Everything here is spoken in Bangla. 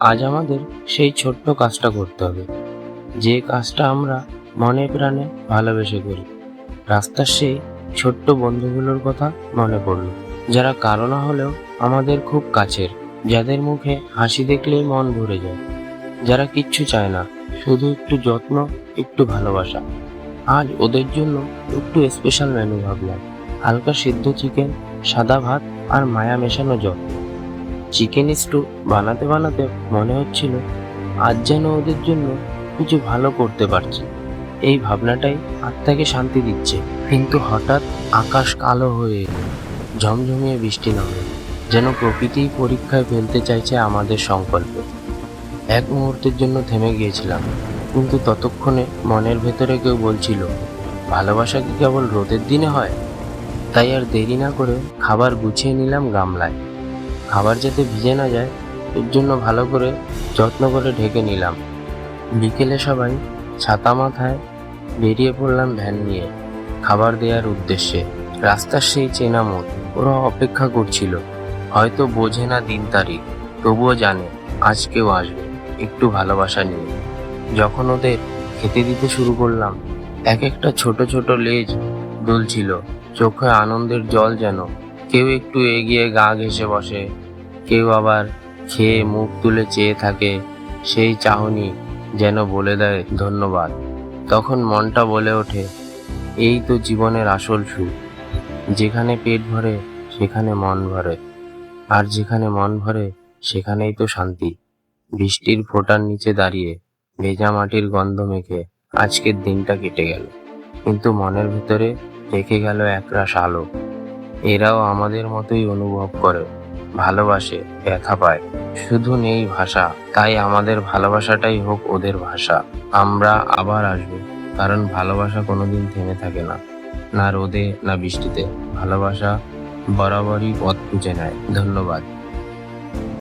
আজ আমাদের সেই ছোট্ট কাজটা করতে হবে, যে কাজটা আমরা মনে প্রাণে ভালোবেসে করি। রাস্তার সেই ছোট্ট বন্ধুগুলোর কথা মনে পড়ল, যারা কারো না হলেও আমাদের খুব কাছের, যাদের মুখে হাসি দেখলেই মন ভরে যায়, যারা কিচ্ছু চায় না, শুধু একটু যত্ন, একটু ভালোবাসা। আজ ওদের জন্য একটু স্পেশাল মেনু ভাবলাম। হালকা সিদ্ধ চিকেন, সাদা ভাত আর মায়া মেশানো জল। চিকেন স্টু বানাতে বানাতে মনে হচ্ছিল আজ যেন ওদের জন্য কিছু ভালো করতে পারছি। এই ভাবনাটাই আত্মাকে শান্তি দিচ্ছে। কিন্তু হঠাৎ আকাশ কালো হয়ে এলো, ঝমঝমিয়ে বৃষ্টি নামল, যেন প্রকৃতিই পরীক্ষায় ফেলতে চাইছে আমাদের সংকল্প। এক মুহূর্তের জন্য থেমে গিয়েছিলাম, কিন্তু ততক্ষণে মনের ভেতরে কেউ বলছিল, ভালোবাসা কি কেবল রোদের দিনে হয়? তাই আর দেরি না করে খাবার গুছিয়ে নিলাম গামলায়। খাবার যাতে ভিজে না যায়, এর জন্য ভালো করে যত্ন করে ঢেকে নিলাম। বিকেলে সবাই ছাতা মাথায় বেরিয়ে পড়লাম ভ্যান নিয়ে, খাবার দেওয়ার উদ্দেশ্যে। রাস্তার সেই চেনা মোড়, ওরা অপেক্ষা করছিল। হয়তো বোঝে না দিন তারিখ, তবুও জানে আজ কেউ আসবে, একটু ভালোবাসা নিয়ে। যখন ওদের খেতে দিতে শুরু করলাম, এক একটা ছোট ছোট লেজ দুলছিল, চোখে আনন্দের জল যেন। কেউ একটু এগিয়ে গা ঘেঁষে বসে, কেউ আবার খেয়ে মুখ তুলে চেয়ে থাকে। সেই চাহনি যেন বলে দেয় ধন্যবাদ। তখন মনটা বলে ওঠে, এই তো জীবনের আসল সুখ। যেখানে পেট ভরে সেখানে মন ভরে, আর যেখানে মন ভরে সেখানেই তো শান্তি। বৃষ্টির ফোঁটার নিচে দাঁড়িয়ে ভেজা মাটির গন্ধ মেখে আজকের দিনটা কেটে গেল, কিন্তু মনের ভিতরে রেখে গেল একরাশ আলো। এরাও আমাদের মতোই অনুভব করে, ভালোবাসে, ব্যথা পায়, শুধু নেই ভাষা। তাই আমাদের ভালোবাসাটাই হোক ওদের ভাষা। আমরা আবার আসবো, কারণ ভালোবাসা কোনোদিন থেমে থাকে না, না রোদে না বৃষ্টিতে। ভালোবাসা বরাবরই পথ খুঁজে নেয়। ধন্যবাদ।